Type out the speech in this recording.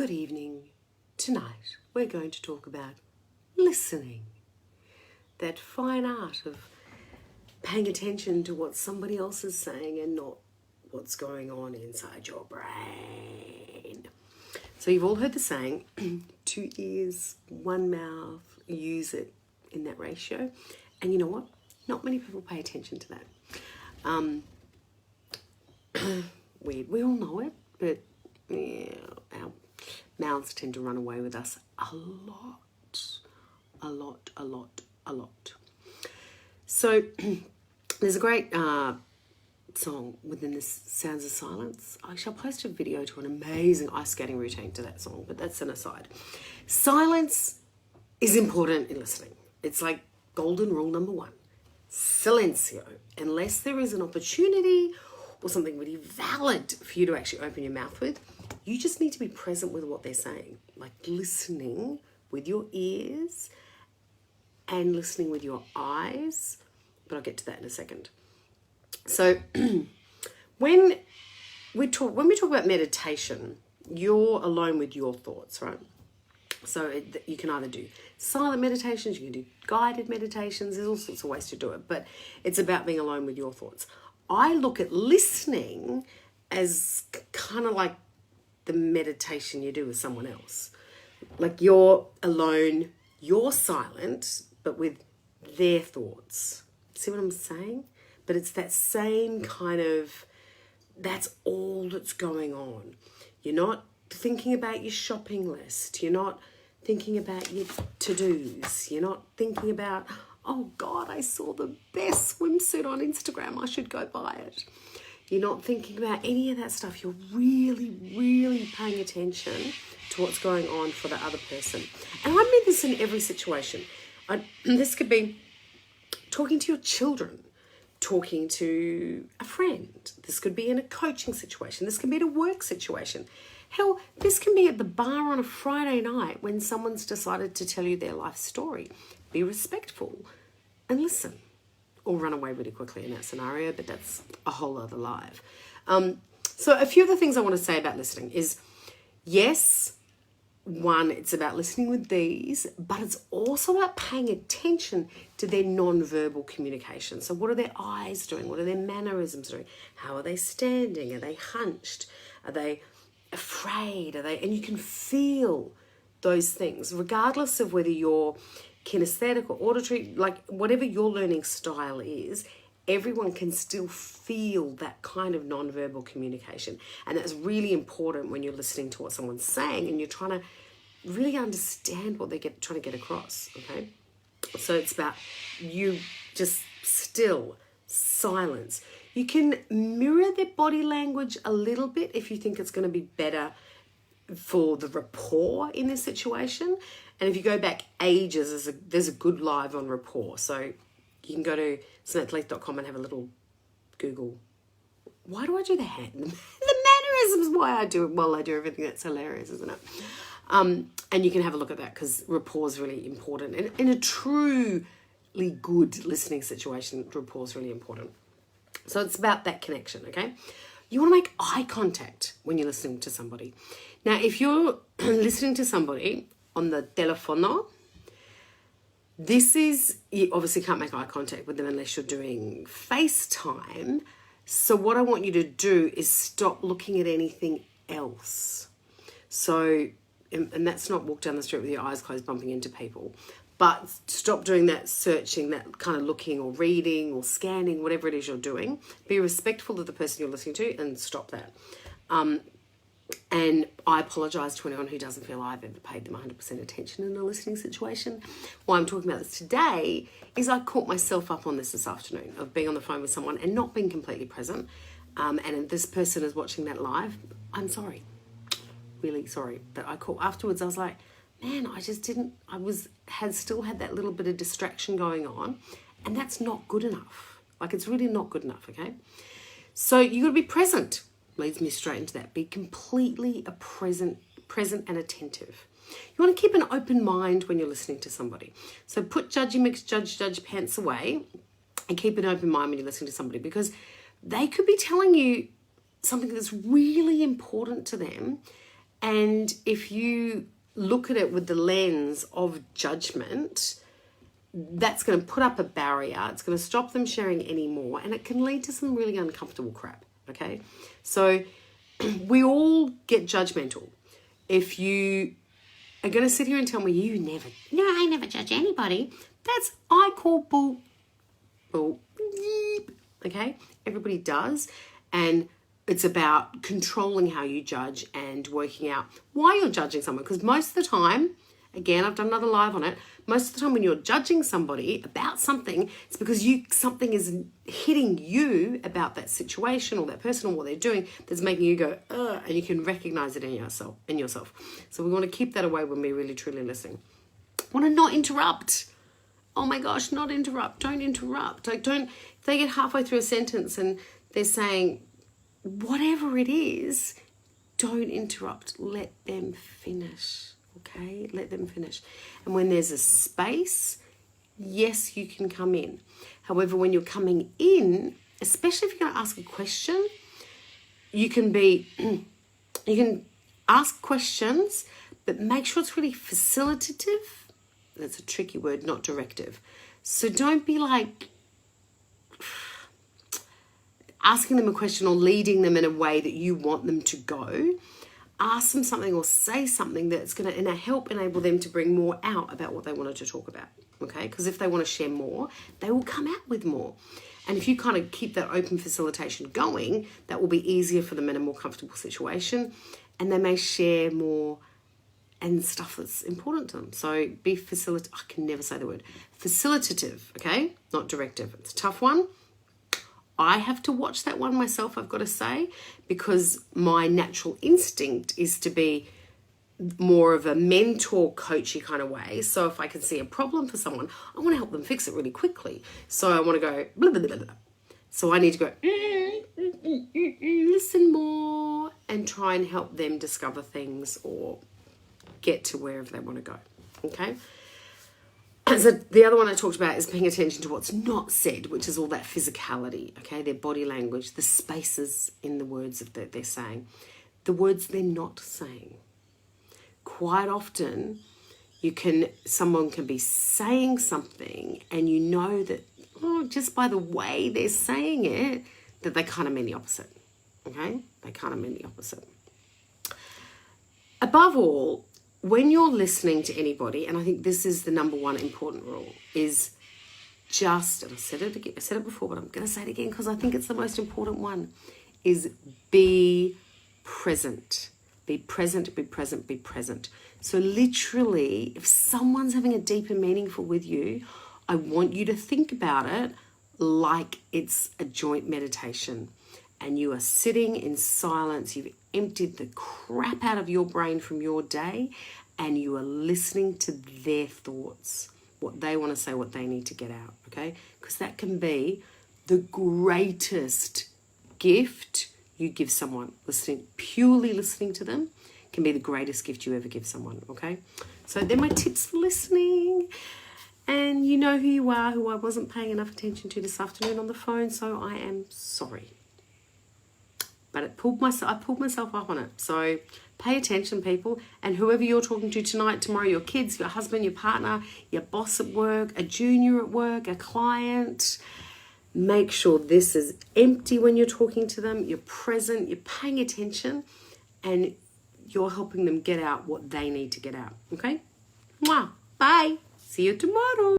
Good evening. Tonight we're going to talk about listening. That fine art of paying attention to what somebody else is saying and not what's going on inside your brain. So you've all heard the saying, 2 ears, 1 mouth, use it in that ratio. And you know what? Not many people pay attention to that. Weird. We all know it, but yeah, our mouths tend to run away with us a lot. So there's a great song within this Sounds of Silence. I shall post a video to an amazing ice skating routine to that song, but that's an aside. Silence is important in listening. It's like golden rule number 1. Silencio. Unless there is an opportunity or something really valid for you to actually open your mouth with, you just need to be present with what they're saying. Like listening with your ears and listening with your eyes. But I'll get to that in a second. So when we talk about meditation, you're alone with your thoughts, right? So you can either do silent meditations, you can do guided meditations, there's all sorts of ways to do it, but it's about being alone with your thoughts. I look at listening as kind of like the meditation you do with someone else. Like you're alone, you're silent, but with their thoughts. See what I'm saying? But it's that same kind of, that's all that's going on. You're not thinking about your shopping list. You're not thinking about your to-dos. You're not thinking about, oh God, I saw the best swimsuit on Instagram. I should go buy it. You're not thinking about any of that stuff. You're really paying attention to what's going on for the other person. And I mean this in every situation. This could be talking to your children, talking to a friend. This could be in a coaching situation. This can be in a work situation. Hell, this can be at the bar on a Friday night when someone's decided to tell you their life story. Be respectful and listen. Or run away really quickly in that scenario, but that's a whole other live. So a few of the things I want to say about listening is, yes, 1, it's about listening with these, but it's also about paying attention to their non-verbal communication. So what are their eyes doing? What are their mannerisms doing? How are they standing? Are they hunched? Are they afraid? And you can feel those things, regardless of whether you're kinesthetic or auditory, like whatever your learning style is, everyone can still feel that kind of non-verbal communication. And that's really important when you're listening to what someone's saying and you're trying to really understand what they're trying to get across, okay? So it's about you just still, silence. You can mirror their body language a little bit if you think it's going to be better for the rapport in this situation. And if you go back ages, there's a good live on rapport. So you can go to SamanthaLeith.com and have a little Google. Why do I do the hand? The mannerisms, why I do it while I do everything. That's hilarious, isn't it? And you can have a look at that because rapport is really important. And in a truly good listening situation, rapport is really important. So it's about that connection, okay? You want to make eye contact when you're listening to somebody. Now, if you're listening to somebody on the telefono, you obviously can't make eye contact with them unless you're doing FaceTime. So what I want you to do is stop looking at anything else. So, and that's not walk down the street with your eyes closed bumping into people, but stop doing that searching, that kind of looking or reading or scanning, whatever it is you're doing. Be respectful of the person you're listening to and stop that. And I apologise to anyone who doesn't feel I've ever paid them 100% attention in a listening situation. Why I'm talking about this today is I caught myself up on this afternoon of being on the phone with someone and not being completely present. And if this person is watching that live, I'm sorry. Really sorry. But afterwards I was like, man, still had that little bit of distraction going on, and that's not good enough. Like, it's really not good enough, okay? So you got to be present. Leads me straight into that. Be completely present and attentive. You want to keep an open mind when you're listening to somebody. So put judgy mix judge pants away and keep an open mind when you're listening to somebody, because they could be telling you something that's really important to them, And if you look at it with the lens of judgment, that's going to put up a barrier. It's going to stop them sharing any more, and it can lead to some really uncomfortable crap. Okay, so we all get judgmental. If you are going to sit here and tell me I never judge anybody, I call bull. Okay, everybody does, and it's about controlling how you judge and working out why you're judging someone. Because most of the time, again, I've done another live on it, most of the time when you're judging somebody about something, it's because something is hitting you about that situation or that person or what they're doing that's making you go, ugh, and you can recognize it in yourself. So we want to keep that away when we're really, truly listening. Want to not interrupt. Oh my gosh, not interrupt. Don't interrupt. Don't, if they get halfway through a sentence and they're saying whatever it is, don't interrupt. Let them finish. Okay, let them finish. And when there's a space, yes, you can come in. However, when you're coming in, especially if you're going to ask a question, you can ask questions, but make sure it's really facilitative. That's a tricky word, not directive. So don't be like asking them a question or leading them in a way that you want them to go. Ask them something or say something that's going to help enable them to bring more out about what they wanted to talk about, okay? Because if they want to share more, they will come out with more. And if you kind of keep that open facilitation going, that will be easier for them in a more comfortable situation, and they may share more and stuff that's important to them. So be I can never say the word. Facilitative, okay? Not directive. It's a tough one. I have to watch that one myself, I've got to say, because my natural instinct is to be more of a mentor, coachy kind of way. So if I can see a problem for someone, I want to help them fix it really quickly. So I want to go, blah, blah, blah, blah. So I need to go, listen more and try and help them discover things or get to wherever they want to go, okay? So the other one I talked about is paying attention to what's not said, which is all that physicality, okay? Their body language, the spaces in the words that they're saying, the words they're not saying. Quite often, someone can be saying something and you know that, just by the way they're saying it, that they kind of mean the opposite, okay? They kind of mean the opposite. Above all, when you're listening to anybody, and I think this is the number one important rule, is just, and I said it before, but I'm going to say it again because I think it's the most important one, is be present. Be present, be present, be present. So literally, if someone's having a deep and meaningful with you, I want you to think about it like it's a joint meditation. And you are sitting in silence, you've emptied the crap out of your brain from your day, and you are listening to their thoughts, what they want to say, what they need to get out, okay? Because that can be the greatest gift you give someone. Purely listening to them can be the greatest gift you ever give someone, okay? So they're my tips for listening. And you know who you are, who I wasn't paying enough attention to this afternoon on the phone, so I am sorry. But I pulled myself up on it. So pay attention, people. And whoever you're talking to tonight, tomorrow, your kids, your husband, your partner, your boss at work, a junior at work, a client, make sure this is empty when you're talking to them. You're present, you're paying attention, and you're helping them get out what they need to get out. Okay? Mwah. Bye. See you tomorrow.